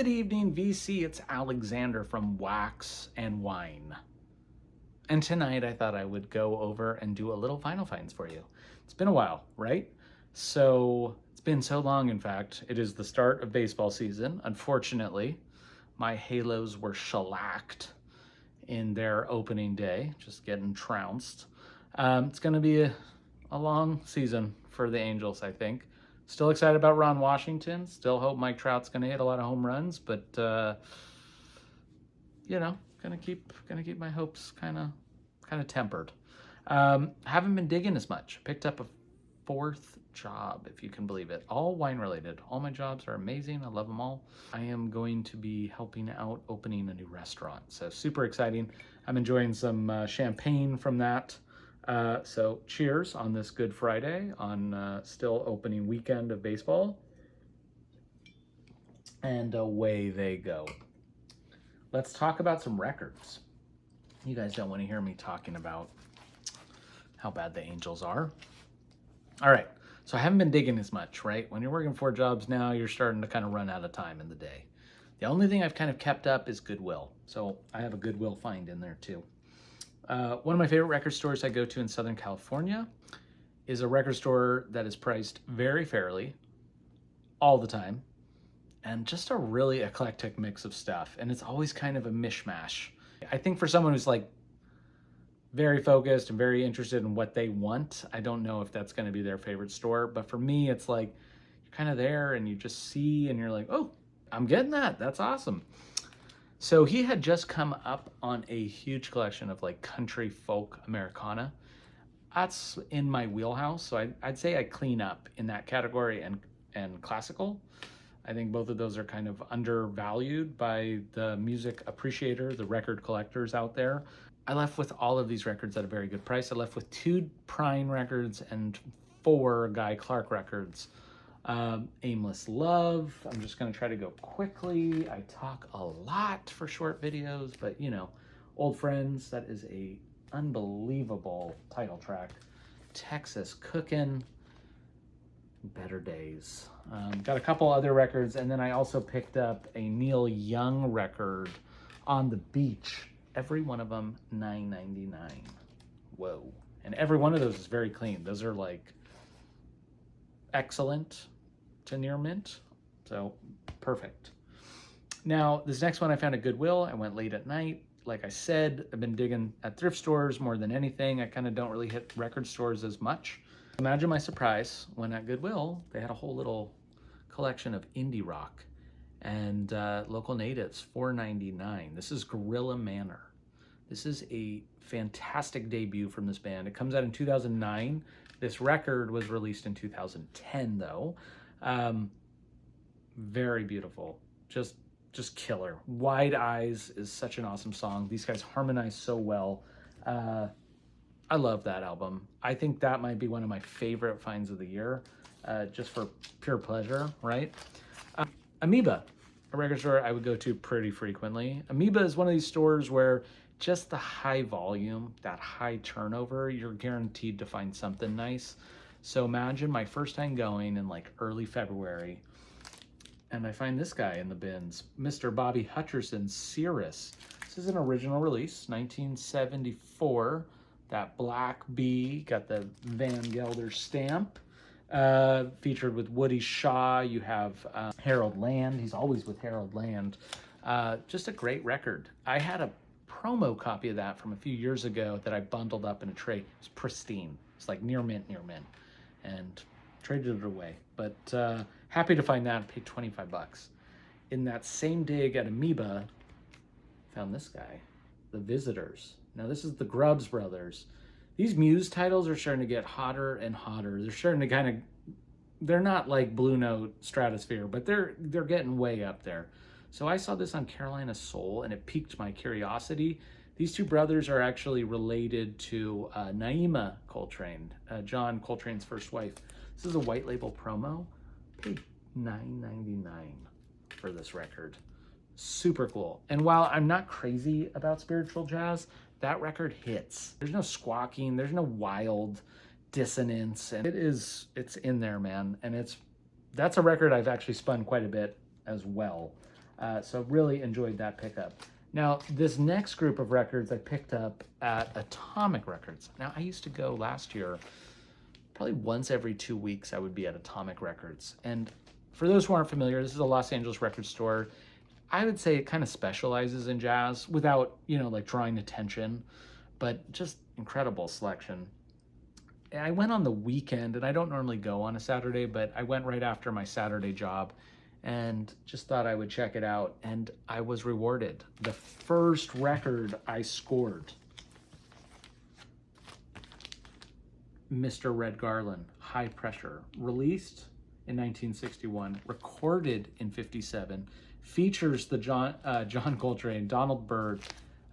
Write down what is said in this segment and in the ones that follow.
Good evening, VC. It's Alexander from Wax and Wine. And tonight I thought I would go over and do a little vinyl finds for you. It's been a while, right? So it's been so long, in fact. It is the start of baseball season. Unfortunately, my Halos were shellacked in their opening day, just getting trounced. It's going to be a long season for the Angels, I think. Still excited about Ron Washington. Still hope Mike Trout's going to hit a lot of home runs, but you know, gonna keep my hopes kind of tempered. Haven't been digging as much. Picked up a fourth job, if you can believe it. All wine related. All my jobs are amazing. I love them all. I am going to be helping out opening a new restaurant, so super exciting. I'm enjoying some champagne from that. So cheers on this Good Friday, on still opening weekend of baseball. And away they go. Let's talk about some records. You guys don't want to hear me talking about how bad the Angels are. All right, so I haven't been digging as much, right? When you're working 4 jobs now, you're starting to kind of run out of time in the day. The only thing I've kind of kept up is Goodwill. So I have a Goodwill find in there too. One of my favorite record stores I go to in Southern California is a record store that is priced very fairly all the time, and just a really eclectic mix of stuff. And it's always kind of a mishmash. I think for someone who's like very focused and very interested in what they want, I don't know if that's going to be their favorite store. But for me, it's like you're kind of there and you just see and you're like, oh, I'm getting that. That's awesome. So he had just come up on a huge collection of like country folk Americana. That's in my wheelhouse. So I'd say I clean up in that category and classical. I think both of those are kind of undervalued by the music appreciator, the record collectors out there. I left with all of these records at a very good price. I left with 2 Prine records and 4 Guy Clark records. Aimless Love. I'm just going to try to go quickly. I talk a lot for short videos, but you know, Old Friends, that is a unbelievable title track. Texas Cookin', Better Days. Got a couple other records, and then I also picked up a Neil Young record, On the Beach. Every one of them $9.99. Whoa. And every one of those is very clean. Those are like excellent to near mint, so perfect. Now this next one I found at Goodwill. I went late at night. Like I said, I've been digging at thrift stores more than anything. I kind of don't really hit record stores as much. Imagine my surprise when at Goodwill they had a whole little collection of indie rock and local natives, $4.99. This is Gorilla Manor. This is a fantastic debut from this band. It comes out in 2009. This record was released in 2010 though. Very beautiful, just killer. Wide Eyes is such an awesome song. These guys harmonize so well. I love that album. I think that might be one of my favorite finds of the year, just for pure pleasure, right? Amoeba, a record store I would go to pretty frequently. Amoeba is one of these stores where just the high volume, that high turnover, you're guaranteed to find something nice. So imagine my first time going in like early February, and I find this guy in the bins, Mr. Bobby Hutcherson's Cirrus. This is an original release, 1974. That black B, got the Van Gelder stamp. Featured with Woody Shaw. You have Harold Land. He's always with Harold Land. Just a great record. I had a promo copy of that from a few years ago that I bundled up in a tray. It's pristine. It's like near mint, and traded it away. But happy to find that. Paid $25. In that same dig at Amoeba, found this guy, The Visitors. Now this is the Grubbs Brothers. These Muse titles are starting to get hotter and hotter. They're starting to kind of, they're not like Blue Note Stratosphere, but they're getting way up there. So I saw this on Carolina Soul and it piqued my curiosity. These 2 brothers are actually related to Naima Coltrane, John Coltrane's first wife. This is a white label promo. Paid $9.99 for this record. Super cool. And while I'm not crazy about spiritual jazz, that record hits. There's no squawking, there's no wild dissonance, and it's in there, man. And that's a record I've actually spun quite a bit as well. So really enjoyed that pickup. Now, this next group of records I picked up at Atomic Records. Now, I used to go last year, probably once every 2 weeks, I would be at Atomic Records. And for those who aren't familiar, this is a Los Angeles record store. I would say it kind of specializes in jazz without, like drawing attention, but just incredible selection. I went on the weekend, and I don't normally go on a Saturday, but I went right after my Saturday job and just thought I would check it out, and I was rewarded. The first record I scored, Mr. Red Garland, High Pressure, released in 1961, recorded in 57, features the John Coltrane, Donald Byrd,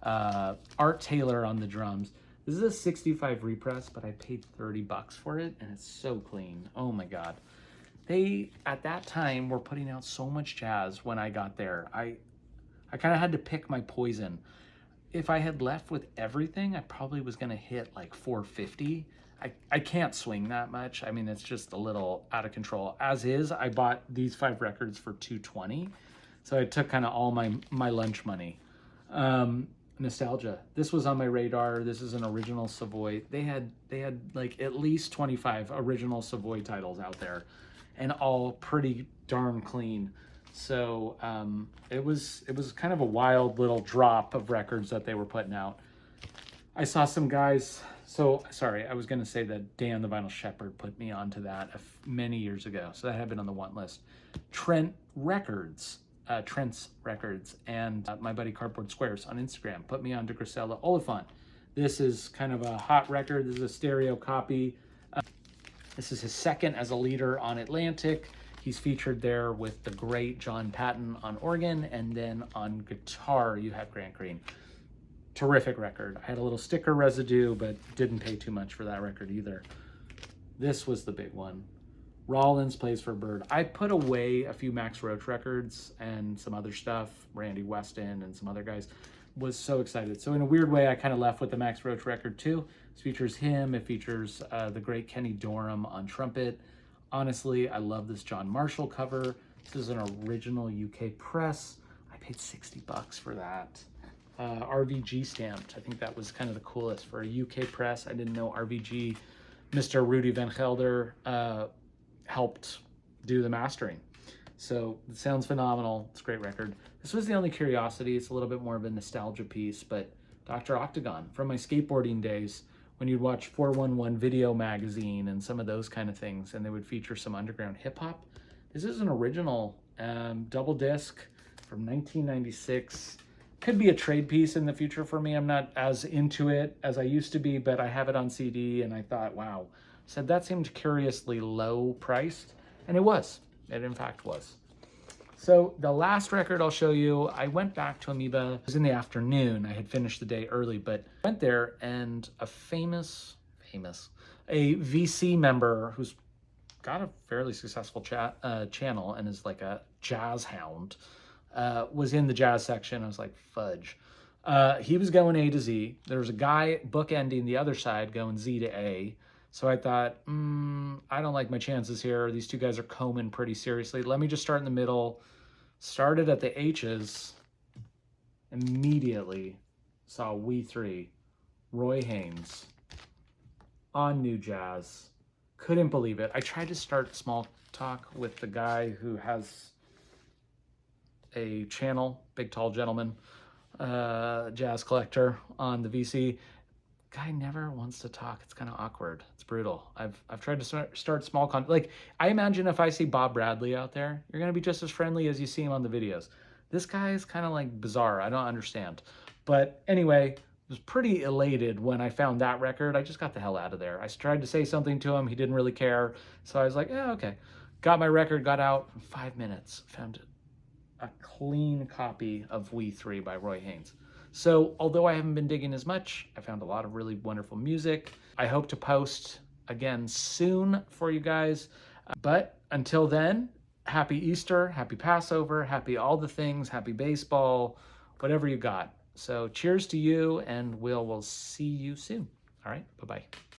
Art Taylor on the drums. This is a 65 repress, but I paid $30 for it, and it's so clean. Oh my God. They, at that time, were putting out so much jazz when I got there. I kind of had to pick my poison. If I had left with everything, I probably was going to hit like 450. I can't swing that much. I mean, it's just a little out of control. As is, I bought these 5 records for $220. So I took kind of all my lunch money. Nostalgia. This was on my radar. This is an original Seavoy. They had like at least 25 original Seavoy titles out there, and all pretty darn clean. So it was kind of a wild little drop of records that they were putting out. I saw some guys. So sorry, I was going to say that Dan the Vinyl Shepherd put me onto that many years ago. So that had been on the want list. Trent's Records, and my buddy Cardboard Squares on Instagram put me on to Grisella Oliphant. This is kind of a hot record. This is a stereo copy. This is his second as a leader on Atlantic. He's featured there with the great John Patton on organ, and then on guitar you have Grant Green. Terrific record. I had a little sticker residue, but didn't pay too much for that record either. This was the big one. Rollins Plays for Bird. I put away a few Max Roach records and some other stuff, Randy Weston and some other guys. Was so excited. So in a weird way, I kind of left with the Max Roach record too. It features him. It features the great Kenny Dorham on trumpet. Honestly, I love this John Marshall cover. This is an original UK press. I paid $60 for that. RVG stamped. I think that was kind of the coolest for a UK press. I didn't know RVG. Mr. Rudy Van Gelder helped do the mastering. So it sounds phenomenal. It's a great record. This was the only curiosity. It's a little bit more of a nostalgia piece, but Dr. Octagon from my skateboarding days, when you'd watch 411 Video Magazine and some of those kind of things, and they would feature some underground hip hop. This is an original double disc from 1996. Could be a trade piece in the future for me. I'm not as into it as I used to be, but I have it on CD, and I thought, wow. Said that seemed curiously low priced, and it was. It in fact was. So the last record I'll show you, I went back to Amoeba. It was in the afternoon. I had finished the day early, but went there, and a a VC member who's got a fairly successful channel and is like a jazz hound, was in the jazz section. I was like, fudge. He was going A to Z. There was a guy bookending the other side going Z to A. So I thought, I don't like my chances here. These two guys are combing pretty seriously. Let me just start in the middle. Started at the H's. Immediately saw We Three, Roy Haynes, on New Jazz. Couldn't believe it. I tried to start small talk with the guy who has a channel, big tall gentleman, jazz collector on the VC. Guy never wants to talk. It's kind of awkward. It's brutal. I've tried to start small like, I imagine if I see Bob Bradley out there, you're gonna be just as friendly as you see him on the videos. This guy is kind of like bizarre. I don't understand. But anyway, I was pretty elated when I found that record. I just got the hell out of there. I tried to say something to him. He didn't really care. So I was like, yeah, okay. Got my record, got out in 5 minutes, found a clean copy of We Three by Roy Haynes. So although I haven't been digging as much, I found a lot of really wonderful music. I hope to post again soon for you guys. But until then, happy Easter, happy Passover, happy all the things, happy baseball, whatever you got. So cheers to you, and we'll see you soon. All right, bye-bye.